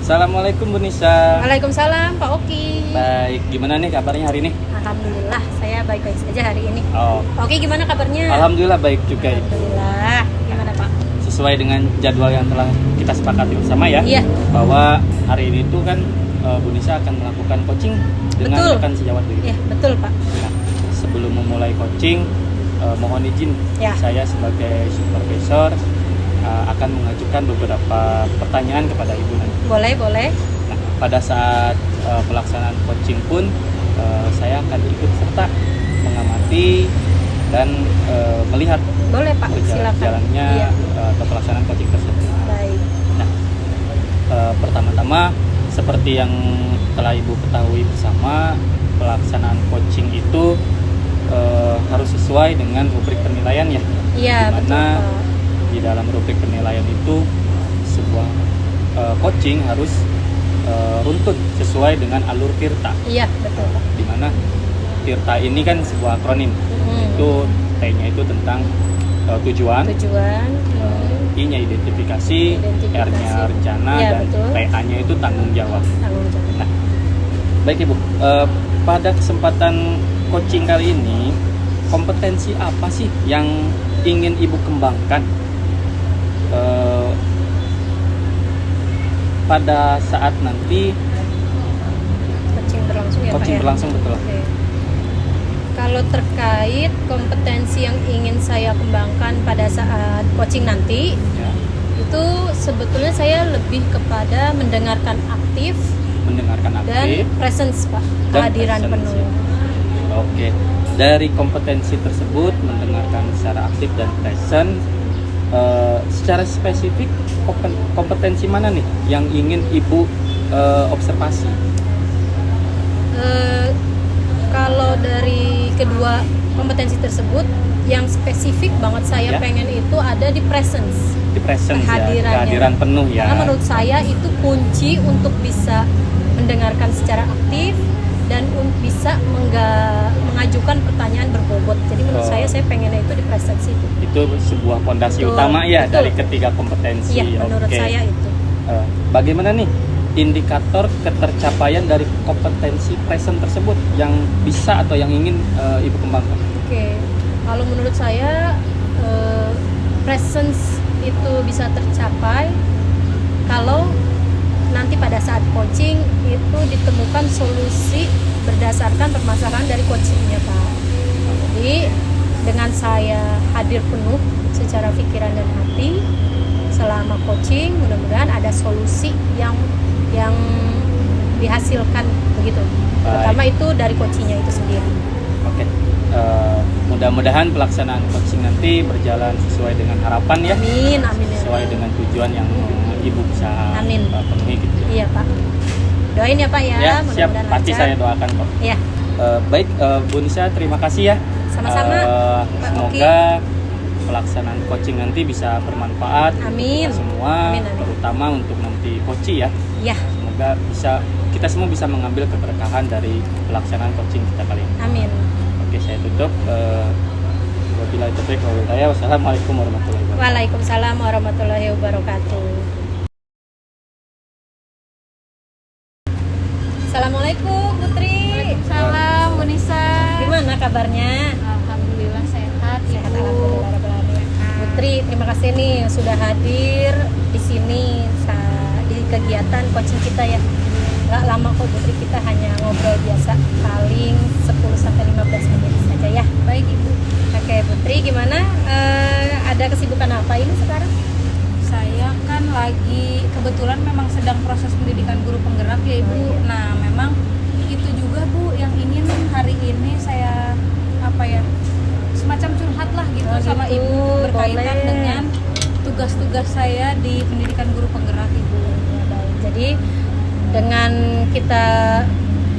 Assalamualaikum Bu Nisa. Waalaikumsalam Pak Oki. Baik, gimana nih kabarnya hari ini? Alhamdulillah, saya baik-baik saja hari ini. Oh, Pak Oki gimana kabarnya? Alhamdulillah baik juga Ibu. Alhamdulillah. Gimana Pak? Sesuai dengan jadwal yang telah kita sepakati bersama ya. Iya. Bahwa hari ini tuh kan Bu Nisa akan melakukan coaching dengan Betul. rekan sejawat Bu. Iya, betul Pak. Nah, sebelum memulai coaching, mohon izin Ya. saya sebagai supervisor akan mengajukan beberapa pertanyaan kepada Ibu nanti. Boleh. Nah, pada saat pelaksanaan coaching pun saya akan ikut serta mengamati dan melihat Boleh Pak, silakan. jalannya Iya. atau pelaksanaan coaching tersebut. Baik. Nah, pertama-tama seperti yang telah Ibu ketahui bersama, pelaksanaan coaching itu harus sesuai dengan rubrik penilaian ya. Iya, Di betul mana Pak. di dalam rubrik penilaian itu sebuah coaching harus runtut sesuai dengan alur TIRTA. Iya, betul Pak. Di mana TIRTA ini kan sebuah akronim. Itu T-nya itu tentang tujuan, Tujuan. I-nya identifikasi, Identifikasi. R-nya rencana, Iya, dan betul. TA-nya itu tanggung jawab. Tanggung jawab. Nah, baik Ibu, pada kesempatan coaching kali ini, kompetensi apa sih yang ingin Ibu kembangkan pada saat nanti Coaching berlangsung ya Pak coaching ya? berlangsung, betul? Oke. Kalau terkait kompetensi yang ingin saya kembangkan pada saat coaching nanti, Ya, itu sebetulnya saya lebih kepada mendengarkan aktif mendengarkan dan aktif presence Pak, dan kehadiran presence, penuh. ya. Oke, dari kompetensi tersebut mendengarkan secara aktif dan present, secara spesifik kompetensi mana nih yang ingin Ibu observasi? Kalau dari kedua kompetensi tersebut, yang spesifik banget saya Ya. pengen itu ada di presence. Di presence ya, Kehadirannya. kehadiran penuh ya. Karena menurut saya itu kunci untuk bisa mendengarkan secara aktif dan bisa mengajukan pertanyaan berbobot. Jadi menurut Oh. saya pengennya itu di presence itu. Itu sebuah fondasi Betul, utama ya betul. dari ketiga kompetensi. Iya, menurut Oke. saya itu. Bagaimana nih indikator ketercapaian dari kompetensi present tersebut yang bisa atau yang ingin Ibu kembangkan? Oke, kalau menurut saya presence itu bisa tercapai kalau nanti pada saat coaching itu ditemukan solusi berdasarkan permasalahan dari coachingnya Pak. Jadi dengan saya hadir penuh secara pikiran dan hati selama coaching, mudah-mudahan ada solusi yang dihasilkan begitu. Terutama itu dari coachingnya itu sendiri. Oke. Mudah-mudahan pelaksanaan coaching nanti berjalan sesuai dengan harapan ya. Amin, amin ya. Sesuai dengan tujuan yang Ibu bisa Amin. penuhi gitu ya. Iya Pak. Doain ya Pak ya. Ya, siap, mudah-mudahan pasti lancar. saya doakan kok. Iya, Baik, Bu Nisa, terima kasih ya. sama-sama. Pak Semoga pelaksanaan coaching nanti bisa bermanfaat Amin. untuk kita semua, Amin, amin. terutama untuk nanti coaching ya. Ya, Semoga kita semua bisa mengambil keberkahan dari pelaksanaan coaching kita kali ini. amin. Oke, saya tutup. Wabillahi taufiq wal hidayah. Wassalamualaikum warahmatullahi wabarakatuh. Waalaikumsalam warahmatullahi wabarakatuh. Assalamualaikum Putri. Waalaikumsalam, Bu Nisa. Gimana kabarnya? Alhamdulillah sehat, Sehat, Ibu. alhamdulillah rabbil alamin. Putri, terima kasih nih sudah hadir di sini di kegiatan coaching kita ya. Nggak lama kok Putri, kita hanya ngobrol biasa, paling 10-15 menit saja ya. Baik, Ibu. Oke Putri, gimana? Ada kesibukan apa ini sekarang? Saya kan lagi kebetulan memang sedang proses pendidikan guru penggerak ya, Ibu. Oh, iya. Nah, memang itu juga Bu yang ingin hari ini saya semacam curhat lah gitu Oh, sama gitu. Ibu berkaitan Boleh. dengan tugas-tugas saya di pendidikan guru penggerak, Ibu. Ya, baik. Jadi dengan kita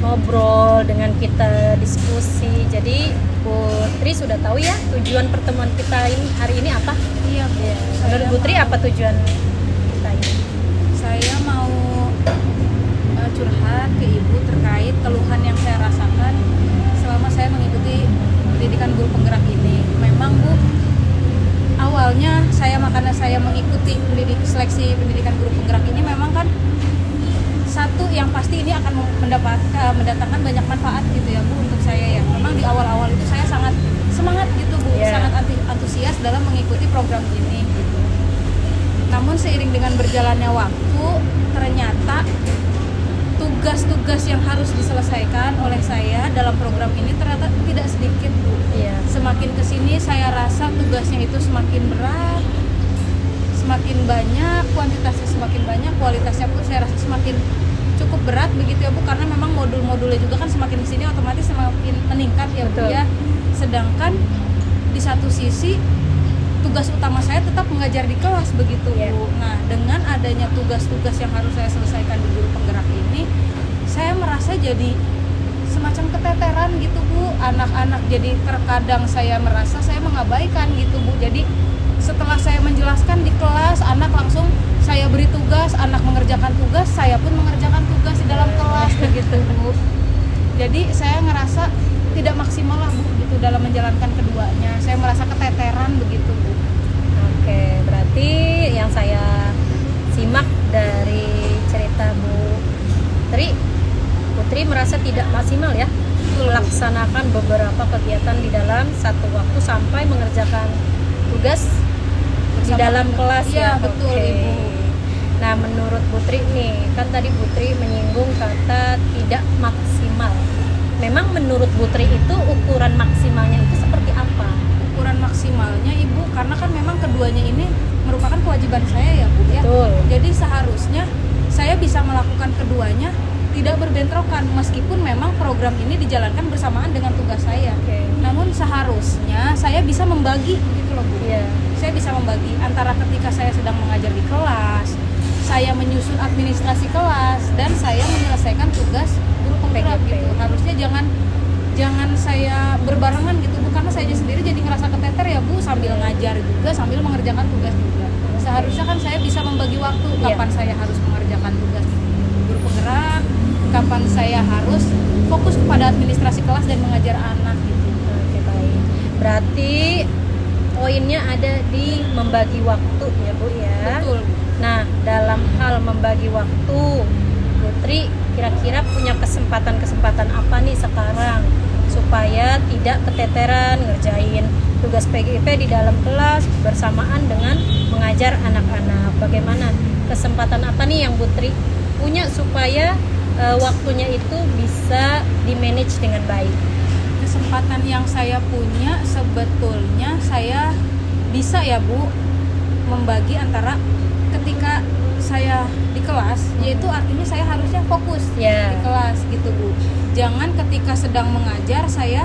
ngobrol, dengan kita diskusi, jadi Putri sudah tahu ya tujuan pertemuan kita hari ini apa? Iya, Bu. Ya, Saya menurut Putri mau- apa tujuan kita ini? Saya mau curhat ke Ibu terkait keluhan yang saya rasakan selama saya mengikuti pendidikan guru penggerak ini. Memang Bu, awalnya karena saya mengikuti seleksi pendidikan guru penggerak ini memang kan satu yang pasti ini akan mendatangkan banyak manfaat gitu ya Bu untuk saya ya. Memang di awal-awal itu saya sangat semangat gitu Bu, sangat antusias dalam mengikuti program ini gitu. Namun seiring dengan berjalannya waktu, ternyata tugas-tugas yang harus diselesaikan oleh saya dalam program ini ternyata tidak sedikit Bu. Semakin kesini saya rasa tugasnya itu semakin berat, semakin banyak, kuantitasnya semakin banyak, kualitasnya pun saya rasa semakin cukup berat begitu ya Bu, karena memang modul-modulnya juga kan semakin kesini otomatis semakin meningkat ya Bu ya. Sedangkan di satu sisi tugas utama saya tetap mengajar di kelas begitu Bu. Nah, dengan adanya tugas-tugas yang harus saya selesaikan di guru penggerak ini, saya merasa jadi semacam keteteran gitu Bu. Anak-anak jadi terkadang saya merasa saya mengabaikan gitu Bu. Jadi setelah saya menjelaskan di kelas, anak langsung saya beri tugas, anak mengerjakan tugas, saya pun mengerjakan tugas di dalam kelas begitu Bu. Jadi saya ngerasa tidak maksimal lah Bu gitu dalam menjalankan keduanya. Saya merasa keteteran begitu Bu. Oke, berarti yang saya simak dari cerita Putri merasa tidak maksimal ya melaksanakan beberapa kegiatan di dalam satu waktu sampai mengerjakan tugas di dalam kelas ya. Betul Ibu. Nah, menurut Putri nih, kan tadi Putri menyinggung kata tidak maksimal. Memang menurut Putri itu ukuran maksimalnya itu seperti apa? Ukuran maksimalnya Ibu, karena kan memang keduanya ini merupakan kewajiban saya ya Bu ya. Betul. Jadi seharusnya saya bisa melakukan keduanya tidak berbentrokan, meskipun memang program ini dijalankan bersamaan dengan tugas saya. Namun seharusnya saya bisa membagi gitu loh Bu. Saya bisa membagi antara ketika saya sedang mengajar di kelas, saya menyusun administrasi kelas, dan saya menyelesaikan tugas guru penggerak gitu. Harusnya jangan saya berbarengan gitu Bu, karena saya sendiri jadi ngerasa keteter ya Bu, sambil ngajar juga sambil mengerjakan tugas juga. Seharusnya kan saya bisa membagi waktu, kapan saya harus mengerjakan tugas guru penggerak, kapan saya harus fokus kepada administrasi kelas dan mengajar anak gitu. Oke, baik. Berarti poinnya ada di membagi waktu ya Bu ya. Betul. Nah, dalam hal membagi waktu, Putri kira-kira punya kesempatan apa nih sekarang supaya tidak keteteran ngerjain tugas PGP di dalam kelas bersamaan dengan mengajar anak-anak. Bagaimana kesempatan apa nih yang Putri punya supaya waktunya itu bisa di-manage dengan baik? Kesempatan yang saya punya sebetulnya saya bisa ya Bu membagi antara ketika saya di kelas, yaitu artinya saya harusnya fokus di kelas gitu Bu. Jangan ketika sedang mengajar saya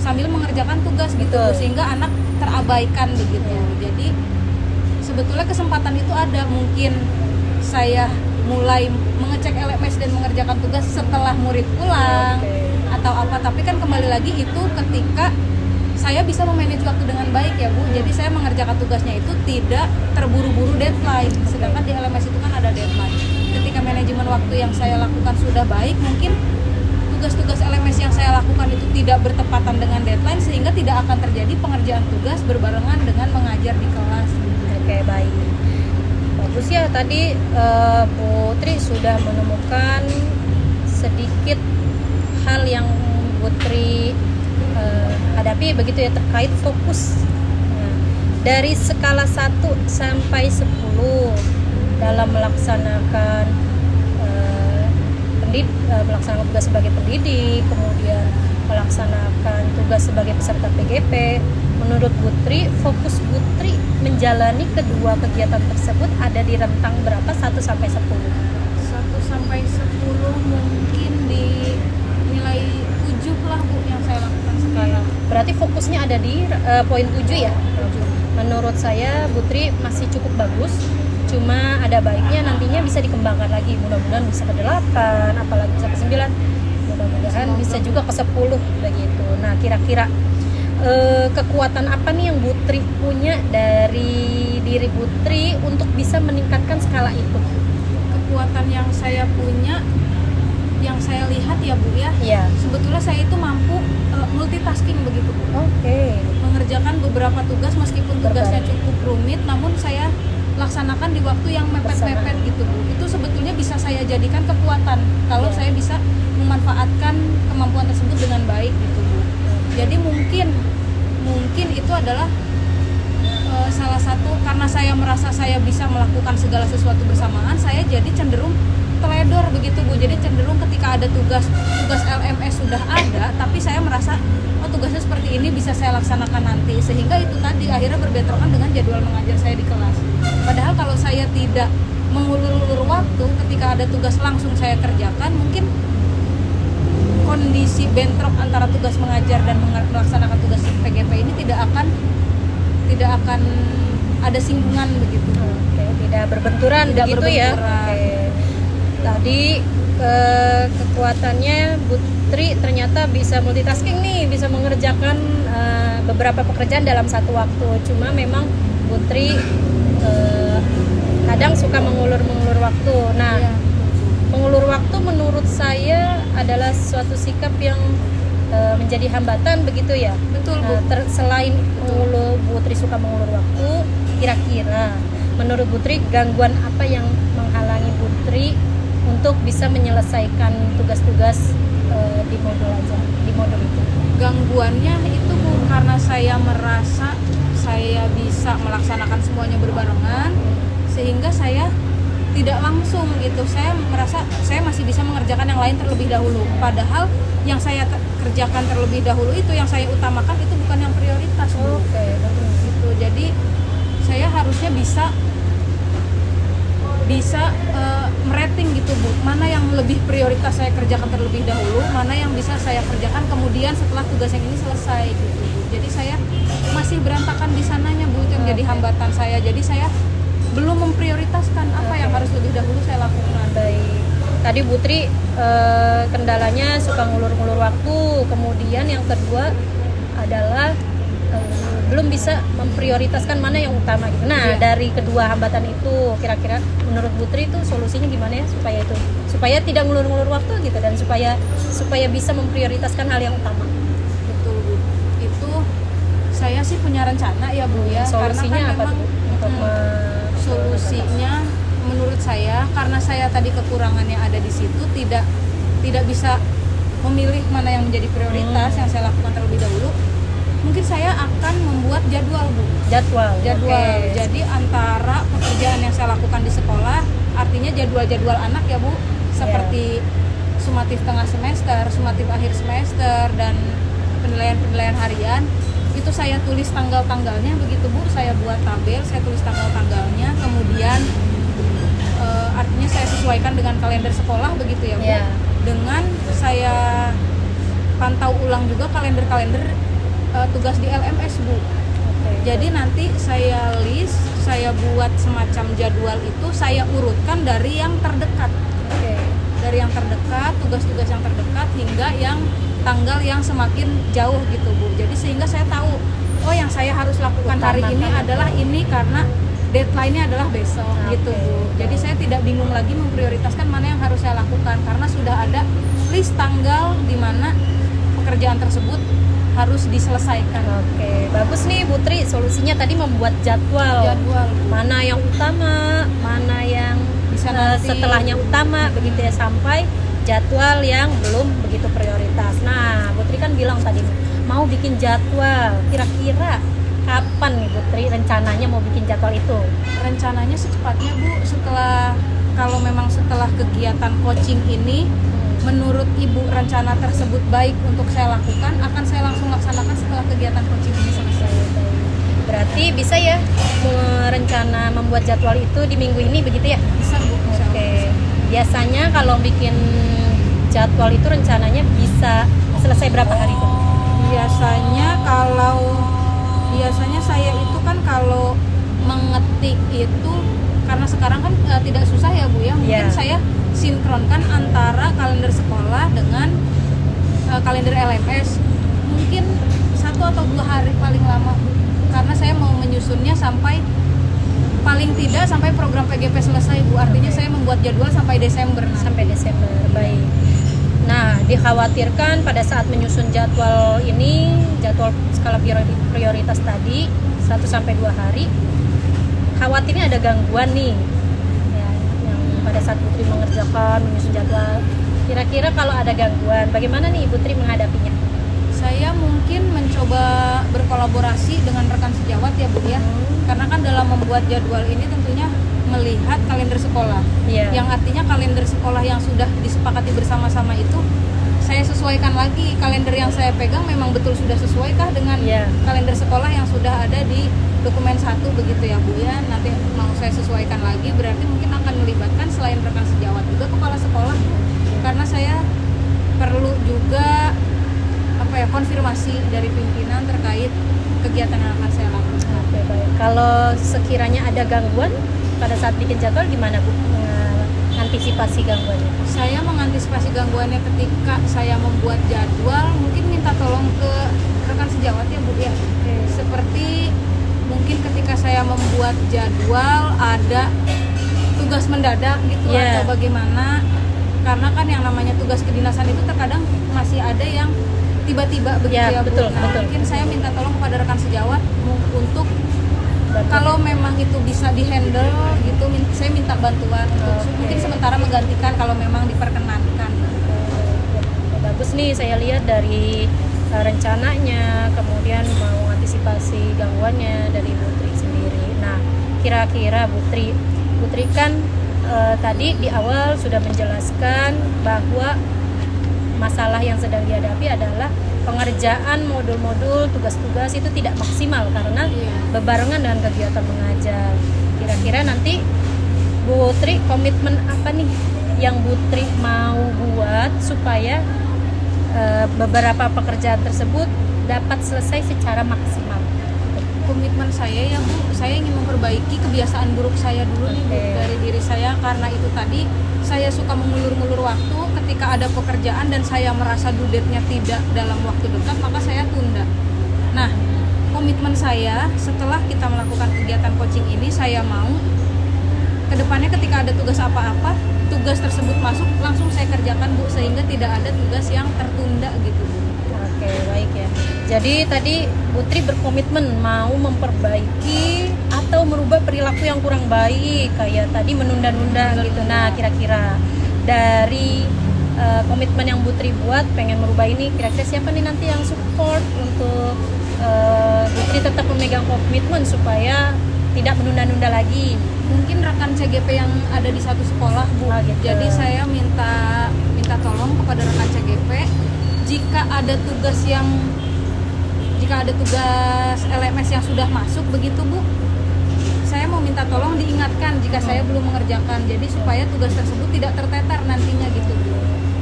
sambil mengerjakan tugas gitu Bu, sehingga anak terabaikan begitu. Jadi sebetulnya kesempatan itu ada, mungkin saya mulai mengecek LMS dan mengerjakan tugas setelah murid pulang atau apa, tapi kan kembali lagi itu ketika saya bisa memanage waktu dengan baik ya Bu. Jadi saya mengerjakan tugasnya itu tidak terburu-buru deadline. Sedangkan di LMS itu kan ada deadline. Ketika manajemen waktu yang saya lakukan sudah baik, mungkin tugas-tugas LMS yang saya lakukan itu tidak bertepatan dengan deadline, sehingga tidak akan terjadi pengerjaan tugas berbarengan dengan mengajar di kelas. Oke, baik. Bagus ya, tadi Putri sudah menemukan sedikit hal yang Putri hadapi begitu ya terkait fokus. Nah, dari skala 1 sampai 10 dalam melaksanakan melaksanakan tugas sebagai pendidik, kemudian melaksanakan tugas sebagai peserta PGP, menurut Putri, fokus Putri menjalani kedua kegiatan tersebut ada di rentang berapa? 1 sampai 10? 1 sampai 10 mungkin di nilai 7 lah Bu yang saya lakukan sekarang. Berarti fokusnya ada di poin 7 ya? 7. Menurut saya Putri masih cukup bagus, cuma ada baiknya nantinya bisa dikembangkan lagi, mudah-mudahan bisa ke 8, apalagi bisa ke 9, mudah-mudahan bisa juga ke 10 begitu. Nah, kira-kira kekuatan apa nih yang Putri punya dari diri Putri untuk bisa meningkatkan skala itu? Kekuatan yang saya punya, yang saya lihat ya Bu ya, sebetulnya saya itu mampu multitasking begitu Bu. Mengerjakan Mengerjakan beberapa tugas meskipun tugasnya cukup rumit, namun saya laksanakan di waktu yang mepet-mepet gitu Bu. Itu sebetulnya bisa saya jadikan kekuatan kalau Iya. saya bisa memanfaatkan kemampuan tersebut dengan baik gitu Bu. Jadi mungkin itu adalah salah satu, karena saya merasa saya bisa melakukan segala sesuatu bersamaan, saya jadi cenderung teledor begitu Bu. Jadi cenderung ketika ada tugas LMS sudah ada, tapi saya merasa oh tugasnya seperti ini bisa saya laksanakan nanti, sehingga itu tadi akhirnya berbentrokan dengan jadwal mengajar saya di kelas. Padahal kalau saya tidak mengulur-ulur waktu, ketika ada tugas langsung saya kerjakan, mungkin kondisi bentrok antara tugas mengajar dan melaksanakan tugas PGP ini tidak akan ada singgungan begitu. Oke, tidak berbenturan Tidak begitu ya. berbenturan. Oke. Tadi kekuatannya Putri ternyata bisa multitasking nih, bisa mengerjakan beberapa pekerjaan dalam satu waktu. Cuma memang Putri kadang suka mengulur waktu. Nah, Iya. mengulur waktu menurut saya adalah suatu sikap yang menjadi hambatan begitu ya. Betul Bu. Selain Putri suka mengulur waktu, kira-kira menurut Putri gangguan apa yang menghalangi Putri untuk bisa menyelesaikan tugas-tugas di modul itu? Gangguannya itu Bu, karena saya merasa saya bisa melaksanakan semuanya berbarengan, sehingga saya tidak langsung gitu, saya merasa saya masih bisa mengerjakan yang lain terlebih dahulu, padahal yang saya kerjakan terlebih dahulu itu yang saya utamakan itu bukan yang prioritas Bu. Oke. Gitu. Jadi saya harusnya bisa merating gitu Bu, mana yang lebih prioritas saya kerjakan terlebih dahulu, mana yang bisa saya kerjakan kemudian setelah tugas yang ini selesai gitu Bu. Jadi saya masih berantakan di sananya Bu, itu yang jadi hambatan saya. Jadi saya belum memprioritaskan apa yang harus lebih dahulu saya lakukan. Baik. Tadi Putri kendalanya suka ngulur-ngulur waktu, kemudian yang kedua adalah belum bisa memprioritaskan mana yang utama gitu. Nah, Iya. dari kedua hambatan itu kira-kira menurut Putri itu solusinya gimana ya supaya tidak ngulur-ngulur waktu gitu dan supaya bisa memprioritaskan hal yang utama. Betul Bu. Itu saya sih punya rencana ya Bu ya. Solusinya Karena kan apa memang, tuh untuk solusinya menurut saya, karena saya tadi kekurangannya ada di situ, tidak bisa memilih mana yang menjadi prioritas yang saya lakukan terlebih dahulu. Mungkin saya akan membuat jadwal Bu. jadwal. Oke. Jadi antara pekerjaan yang saya lakukan di sekolah, artinya jadwal anak ya Bu, seperti sumatif tengah semester, sumatif akhir semester, dan penilaian harian, itu saya tulis tanggal-tanggalnya begitu Bu. Saya buat tabel, saya tulis tanggal-tanggalnya, kemudian artinya saya sesuaikan dengan kalender sekolah begitu ya Bu. Iya. Dengan saya pantau ulang juga kalender-kalender tugas di LMS Bu. Oke. Jadi nanti saya list, saya buat semacam jadwal itu, saya urutkan dari yang terdekat. Oke. Dari yang terdekat, tugas-tugas yang terdekat hingga yang tanggal yang semakin jauh gitu Bu. Jadi sehingga saya tahu, oh yang saya harus lakukan hari ini adalah ini karena deadline-nya adalah besok gitu Bu. Jadi saya tidak bingung lagi memprioritaskan mana yang harus saya lakukan karena sudah ada list tanggal di mana pekerjaan tersebut harus diselesaikan. Oke, bagus nih Putri, solusinya tadi membuat jadwal. Jadwal Bu. Mana yang utama, mana yang Bisa nanti. setelahnya utama, begitu ya, sampai jadwal yang belum begitu prioritas. Nah, Putri kan bilang tadi mau bikin jadwal. Kira-kira kapan nih Putri rencananya mau bikin jadwal itu? Rencananya secepatnya Bu, kalau memang setelah kegiatan coaching ini menurut Ibu rencana tersebut baik untuk saya lakukan, akan saya langsung laksanakan setelah kegiatan coaching ini selesai. Berarti bisa ya merencana membuat jadwal itu di minggu ini begitu ya? Bisa Bu. Insya Allah. Oke. Biasanya kalau bikin jadwal itu rencananya bisa selesai berapa hari tuh? Biasanya saya itu kan kalau mengetik itu karena sekarang kan tidak susah ya Bu ya. Mungkin Iya. saya sinkronkan antara kalender sekolah dengan kalender LMS. Mungkin 1 atau 2 hari paling lama Bu. Karena saya mau menyusunnya paling tidak sampai program PGP selesai Bu. Artinya saya membuat jadwal sampai Desember. Sampai Desember. Baik. Nah, dikhawatirkan pada saat menyusun jadwal ini, jadwal skala prioritas tadi 1 sampai 2 hari, khawatirnya ada gangguan nih, ya, yang pada saat Putri mengerjakan menyusun jadwal. Kira-kira kalau ada gangguan, bagaimana nih Putri menghadapinya? Saya mungkin mencoba berkolaborasi dengan rekan sejawat ya Bu ya. Karena kan dalam membuat jadwal ini tentunya melihat kalender sekolah. Iya. Yang artinya kalender sekolah yang sudah disepakati bersama-sama itu saya sesuaikan lagi. Kalender yang saya pegang memang betul sudah sesuaikah dengan Iya. kalender sekolah yang sudah ada di dokumen 1 begitu ya Bu ya. Nanti mau saya sesuaikan lagi, berarti mungkin akan melibatkan selain rekan sejawat juga kepala sekolah. Karena saya perlu juga konfirmasi dari pimpinan terkait kegiatan yang akan saya lakukan. Oke, baik. Kalau sekiranya ada gangguan pada saat bikin jadwal, gimana Bu mengantisipasi gangguannya? Saya mengantisipasi gangguannya ketika saya membuat jadwal, mungkin minta tolong ke rekan sejawat ya Bu ya. Seperti mungkin ketika saya membuat jadwal ada tugas mendadak gitu Yeah. atau bagaimana, karena kan yang namanya tugas kedinasan itu terkadang masih ada yang tiba-tiba begitu Ya, ya Bu. betul, Nah, betul. mungkin saya minta tolong kepada rekan sejawat untuk Bantu. kalau memang itu bisa dihandle gitu, saya minta bantuan untuk Oke. mungkin sementara menggantikan kalau memang diperkenankan. Ya, bagus nih, saya lihat dari rencananya, kemudian mau antisipasi gangguannya dari Putri sendiri. Nah, kira-kira Putri kan tadi di awal sudah menjelaskan bahwa masalah yang sedang dihadapi adalah pengerjaan modul-modul tugas-tugas itu tidak maksimal karena Iya. bebarengan dengan kegiatan mengajar. Kira-kira nanti Putri komitmen apa nih yang Putri mau buat supaya beberapa pekerjaan tersebut dapat selesai secara maksimal? Komitmen saya ya Bu, saya ingin memperbaiki kebiasaan buruk saya dulu nih Bu, Oke. dari diri saya, karena itu tadi saya suka mengulur-ngulur waktu. Ketika ada pekerjaan dan saya merasa due date-nya tidak dalam waktu dekat, maka saya tunda. Nah, komitmen saya setelah kita melakukan kegiatan coaching ini, saya mau kedepannya ketika ada tugas apa-apa, tugas tersebut masuk langsung saya kerjakan Bu, sehingga tidak ada tugas yang tertunda gitu Bu. Oke, baik ya. Jadi tadi Putri berkomitmen mau memperbaiki atau merubah perilaku yang kurang baik, kayak tadi menunda-nunda gitu. Nah, kira-kira dari komitmen yang Putri buat pengen merubah ini, kira-kira siapa nih nanti yang support untuk Putri tetap memegang komitmen supaya tidak menunda-nunda lagi? Mungkin rekan CGP yang ada di satu sekolah Bu. Ah, gitu. Jadi saya minta tolong kepada rekan CGP, jika ada tugas LMS yang sudah masuk begitu Bu, saya mau minta tolong diingatkan jika saya belum mengerjakan, jadi supaya tugas tersebut tidak terteter nantinya gitu Bu.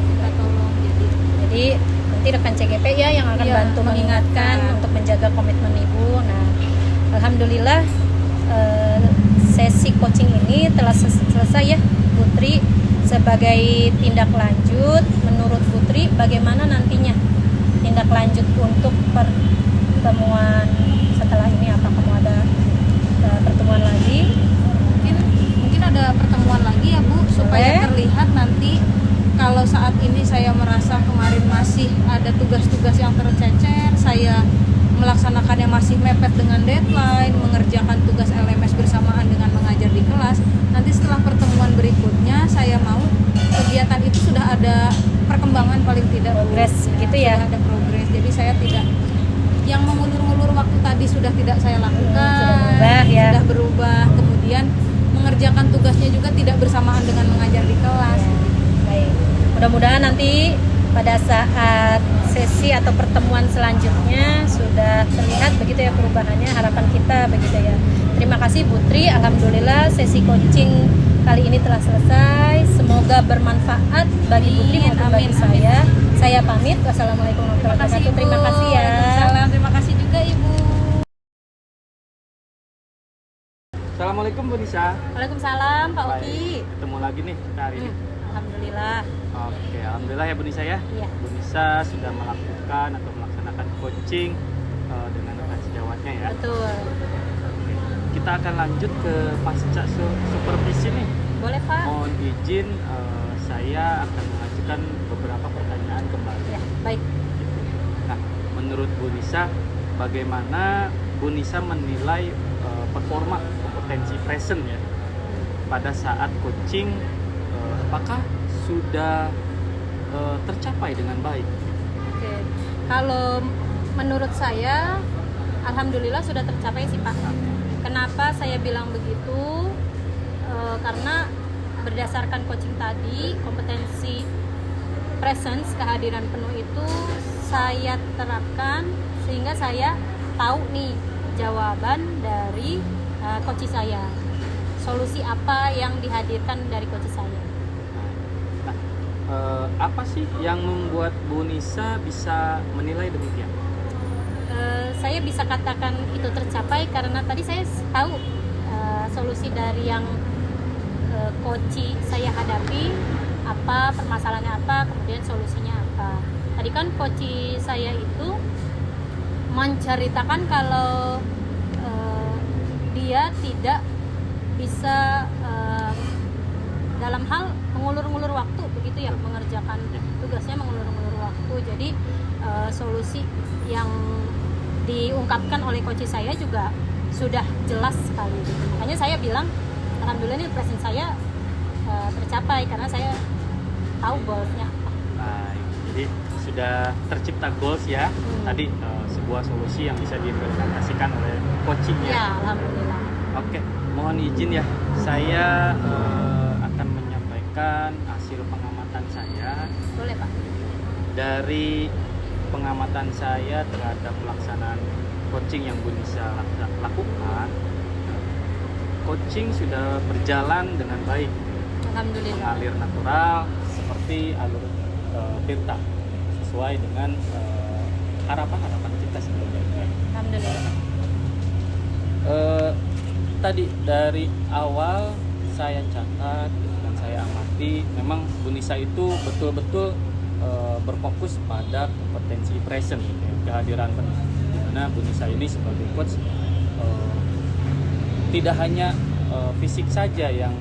Minta tolong Jadi nanti rekan CGP ya yang akan Iya, bantu mengingatkan mengingatkan. untuk menjaga komitmen Ibu. Nah, alhamdulillah sesi coaching ini telah selesai ya Putri. Sebagai tindak lanjut, menurut Putri bagaimana nantinya tindak lanjut untuk pertemuan setelah ini? Apakah mau ada pertemuan lagi? mungkin ada pertemuan lagi ya Bu, supaya Boleh. terlihat nanti kalau saat ini saya merasa kemarin masih ada tugas-tugas yang tercecer, saya melaksanakannya masih mepet dengan deadline, mengerjakan tugas LMS bersamaan dengan mengajar di kelas. Nanti setelah pertemuan berikutnya saya mau kegiatan itu sudah ada perkembangan, paling tidak Progres gitu ya. sudah ada progres. Jadi saya tidak yang mengulur-ngulur waktu tadi sudah tidak saya lakukan, Sudah berubah ya. sudah berubah. Kemudian mengerjakan tugasnya juga tidak bersamaan dengan mengajar di kelas. Ya, baik. Mudah-mudahan nanti pada saat sesi atau pertemuan selanjutnya sudah terlihat begitu ya perubahannya, harapan kita begitu ya. Terima kasih Putri, alhamdulillah sesi coaching kali ini telah selesai. Semoga bermanfaat bagi Putri Amin, maupun bagi amin, saya. Saya pamit. Wassalamualaikum warahmatullahi wabarakatuh. Terima kasih ya. Waalaikumsalam. Terima kasih juga Ibu. Assalamualaikum Bu Nisa. Waalaikumsalam Pak Baik, Uki. ketemu lagi nih kita hari ini. Alhamdulillah. Oke, alhamdulillah ya Bu Nisa ya. Iya. Bu Nisa sudah melakukan atau melaksanakan coaching dengan rekan sejawatnya ya. Betul. Oke. Kita akan lanjut ke pasca supervisi nih. Boleh Pak? Mohon izin saya akan mengajukan beberapa pertanyaan kembali. Ya, baik. Gitu. Nah, menurut Bu Nisa, bagaimana Bu Nisa menilai performa kompetensi present ya pada saat coaching, apakah sudah tercapai dengan baik? Oke. Kalau menurut saya, alhamdulillah sudah tercapai sih Pak. Kenapa saya bilang begitu? Karena berdasarkan coaching tadi, kompetensi presence, kehadiran penuh itu saya terapkan sehingga saya tahu nih jawaban dari coach saya. Solusi apa yang dihadirkan dari coach saya. Nah, apa sih yang membuat Bu Nisa bisa menilai demikian? Saya bisa katakan itu tercapai karena tadi saya tahu solusi dari yang coach saya hadapi, apa permasalahannya apa, kemudian solusinya apa. Tadi kan coach saya itu menceritakan kalau dia tidak bisa dalam hal mengulur-ngulur waktu begitu ya, mengerjakan tugasnya mengulur-ngulur waktu. Jadi solusi yang diungkapkan oleh coach saya juga sudah jelas sekali gitu. Makanya saya bilang alhamdulillah ini present saya tercapai karena saya tahu goalsnya apa. Baik, jadi sudah tercipta goals ya. Tadi sebuah solusi yang bisa diimplementasikan oleh coachingnya. Ya, alhamdulillah. Oke, mohon izin ya, saya akan menyampaikan hasil pengamatan saya. Boleh Pak. Dari pengamatan saya terhadap pelaksanaan coaching yang Bu Nisa lakukan, coaching sudah berjalan dengan baik, Alhamdulillah. mengalir natural seperti alur tirta, sesuai dengan harapan-harapan kita sebelumnya. Alhamdulillah. Tadi dari awal saya catat dan saya amati, memang Bu Nisa itu betul-betul berfokus pada kompetensi present, gitu ya, kehadiran penuh. Dimana Bu Nisa ini sebagai coach tidak hanya fisik saja yang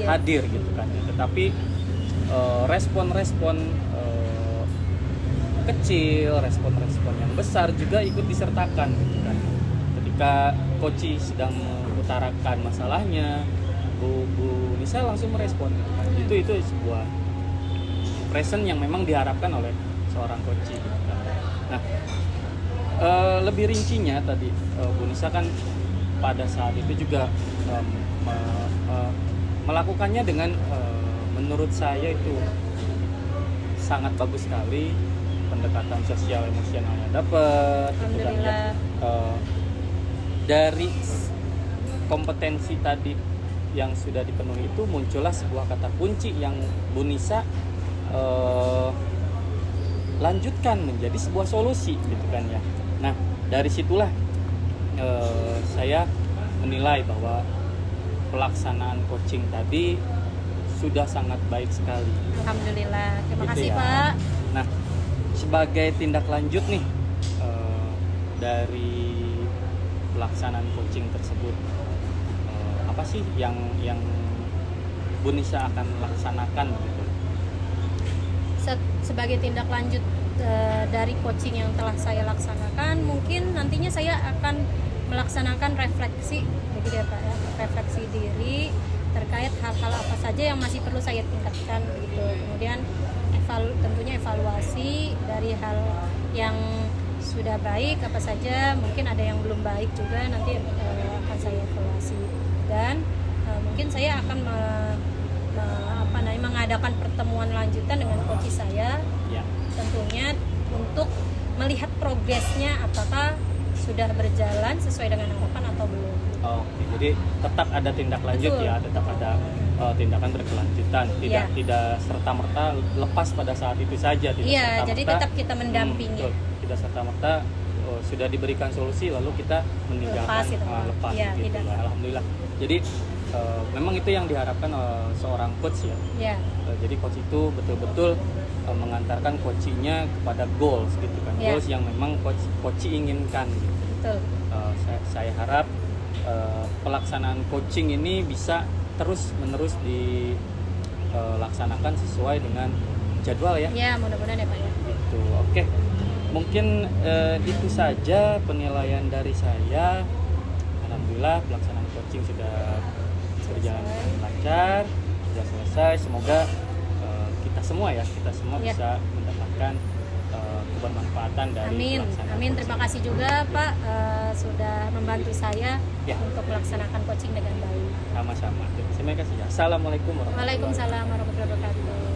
hadir gitu kan, tetapi respon-respon kecil, respon-respon yang besar juga ikut disertakan gitu kan. Ketika coach sedang mengutarakan masalahnya, Bu Nisa langsung merespon gitu kan. Itu sebuah present yang memang diharapkan oleh seorang coach gitu kan. Nah, lebih rincinya tadi Bu Nisa kan pada saat itu juga melakukannya dengan menurut saya itu sangat bagus sekali, pendekatan sosial emosionalnya dapat gitu kan ya. Dari kompetensi tadi yang sudah dipenuhi itu muncullah sebuah kata kunci yang Bu Nisa lanjutkan menjadi sebuah solusi gitu kan ya. Nah, dari situlah saya menilai bahwa pelaksanaan coaching tadi sudah sangat baik sekali. Alhamdulillah. Terima Gitu kasih ya. Pak. Nah, sebagai tindak lanjut nih dari pelaksanaan coaching tersebut, apa sih yang Bu Nisa akan laksanakan gitu? Sebagai tindak lanjut dari coaching yang telah saya laksanakan, mungkin nantinya saya akan melaksanakan refleksi, begitu ya Pak ya, refleksi diri terkait hal-hal apa saja yang masih perlu saya tingkatkan gitu. Kemudian tentunya evaluasi dari hal yang sudah baik apa saja, mungkin ada yang belum baik juga nanti akan saya evaluasi. Dan mungkin saya akan mengadakan pertemuan lanjutan dengan coach saya Ya. tentunya untuk melihat progresnya apakah sudah berjalan sesuai dengan harapan atau belum. Oke, jadi tetap ada tindak lanjut. Betul. Ya, tetap ada tindakan berkelanjutan, tidak serta merta lepas pada saat itu saja. Iya, jadi tetap kita mendampingi. Tidak serta merta sudah diberikan solusi lalu kita meninggalkan lepas ya, gitu. Tidak. Alhamdulillah. Jadi memang itu yang diharapkan seorang coach ya. Ya. Jadi coach itu betul-betul mengantarkan coachingnya kepada goals gitu kan, goals yang memang coach inginkan gitu. Betul. Saya harap pelaksanaan coaching ini bisa terus-menerus dilaksanakan sesuai dengan jadwal ya. Ya, mudah-mudahan ya Pak ya. Gitu. Oke. Mungkin itu saja penilaian dari saya. Alhamdulillah pelaksanaan coaching sudah berjalan dengan lancar, sudah selesai. Semoga kita semua bisa mendapatkan kebermanfaatan dari pelaksanaan Amin. coaching. Terima kasih juga Pak sudah membantu saya Ya. untuk melaksanakan coaching dengan baik. Sama-sama. Terima kasih. Assalamualaikum warahmatullahi wabarakatuh. Waalaikumsalam warahmatullahi wabarakatuh.